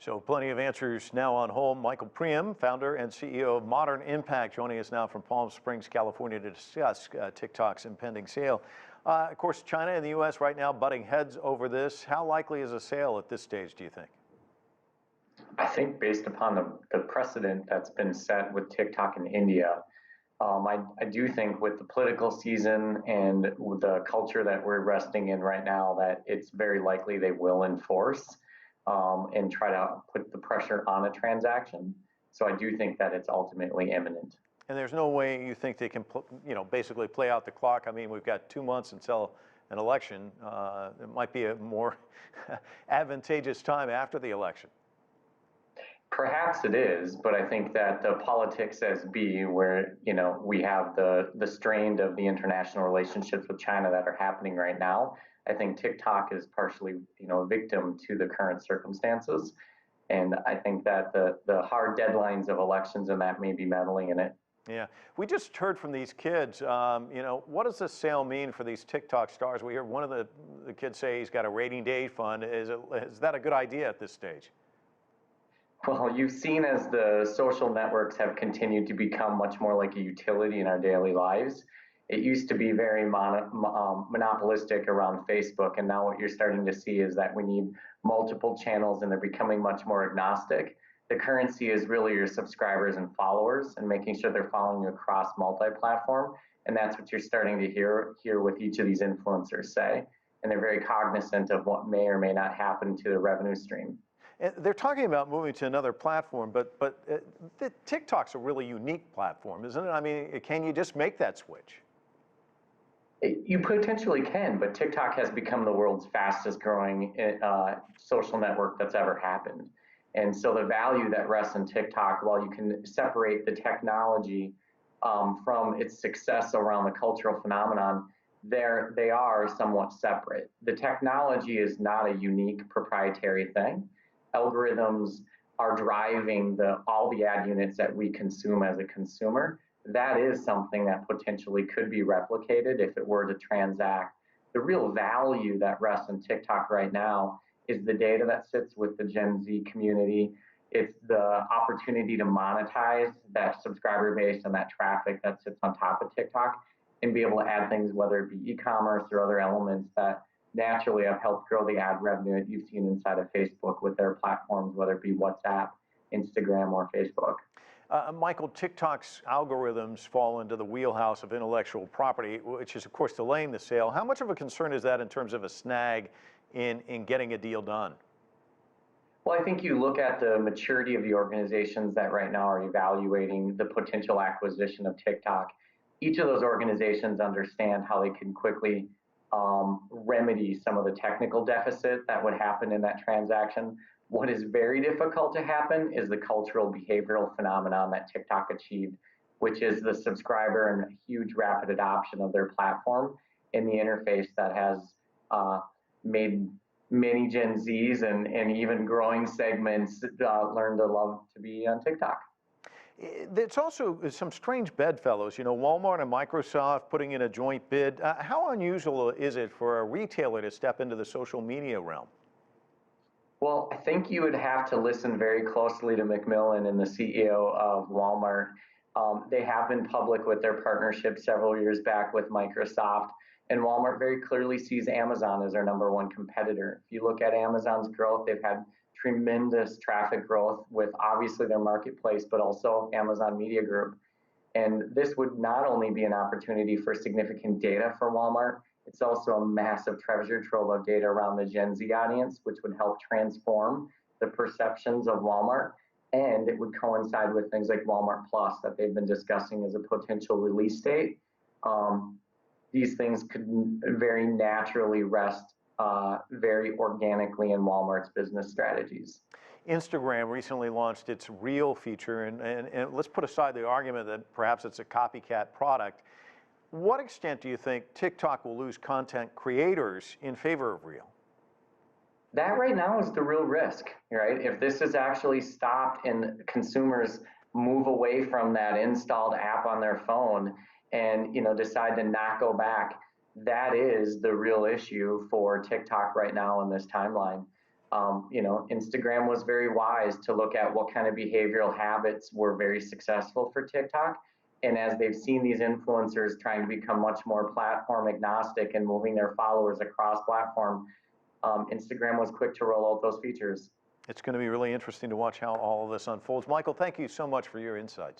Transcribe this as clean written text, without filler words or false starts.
So plenty of answers now on hold. Michael Priam, founder and CEO of Modern Impact, joining us now from Palm Springs, California to discuss TikTok's impending sale. Of course, China and the U.S. right now butting heads over this. How likely is a sale at this stage, do you think? I think based upon the precedent that's been set with TikTok in India, I do think with the political season and with the culture that we're resting in right now, that it's very likely they will enforce and try to put the pressure on a transaction. So I do think that it's ultimately imminent. And there's no way you think they can, basically play out the clock. I mean, we've got 2 months until an election. It might be a more advantageous time after the election. Perhaps it is, but I think that the politics as be, where we have the strain of the international relationships with China that are happening right now. I think TikTok is partially, a victim to the current circumstances, and I think that the hard deadlines of elections and that may be meddling in it. Yeah, we just heard from these kids. What does this sale mean for these TikTok stars? We heard one of the kids say he's got a rainy day fund. Is that a good idea at this stage? Well, you've seen as the social networks have continued to become much more like a utility in our daily lives. It used to be very monopolistic around Facebook, and now what you're starting to see is that we need multiple channels and they're becoming much more agnostic. The currency is really your subscribers and followers and making sure they're following you across multi-platform, and that's what you're starting to hear with each of these influencers say, and they're very cognizant of what may or may not happen to the revenue stream. And they're talking about moving to another platform, but TikTok's a really unique platform, isn't it? I mean, can you just make that switch? You potentially can, but TikTok has become the world's fastest growing social network that's ever happened. And so the value that rests in TikTok, while you can separate the technology from its success around the cultural phenomenon, they are somewhat separate. The technology is not a unique proprietary thing. Algorithms are driving all the ad units that we consume as a consumer. That is something that potentially could be replicated if it were to transact. The real value that rests in TikTok right now is the data that sits with the Gen Z community. It's the opportunity to monetize that subscriber base and that traffic that sits on top of TikTok and be able to add things, whether it be e-commerce or other elements that naturally have helped grow the ad revenue that you've seen inside of Facebook with their platforms, whether it be WhatsApp, Instagram, or Facebook. Michael, TikTok's algorithms fall into the wheelhouse of intellectual property, which is, of course, delaying the sale. How much of a concern is that in terms of a snag in getting a deal done? Well, I think you look at the maturity of the organizations that right now are evaluating the potential acquisition of TikTok. Each of those organizations understand how they can quickly remedy some of the technical deficit that would happen in that transaction. What is very difficult to happen is the cultural behavioral phenomenon that TikTok achieved, which is the subscriber and huge rapid adoption of their platform in the interface that has made many Gen Zs and even growing segments learn to love to be on TikTok. It's also some strange bedfellows, Walmart and Microsoft putting in a joint bid. How unusual is it for a retailer to step into the social media realm? Well, I think you would have to listen very closely to McMillan and the CEO of Walmart. They have been public with their partnership several years back with Microsoft, and Walmart very clearly sees Amazon as their #1 competitor. If you look at Amazon's growth, they've had tremendous traffic growth with obviously their marketplace, but also Amazon Media Group. And this would not only be an opportunity for significant data for Walmart, it's also a massive treasure trove of data around the Gen Z audience, which would help transform the perceptions of Walmart. And it would coincide with things like Walmart Plus that they've been discussing as a potential release date. These things could very naturally rest very organically in Walmart's business strategies. Instagram recently launched its Reel feature, and let's put aside the argument that perhaps it's a copycat product. What extent do you think TikTok will lose content creators in favor of Reel? That right now is the real risk, right? If this is actually stopped and consumers move away from that installed app on their phone and decide to not go back, that is the real issue for TikTok right now in this timeline. Instagram was very wise to look at what kind of behavioral habits were very successful for TikTok. And as they've seen these influencers trying to become much more platform agnostic and moving their followers across platform, Instagram was quick to roll out those features. It's going to be really interesting to watch how all of this unfolds. Michael, thank you so much for your insights.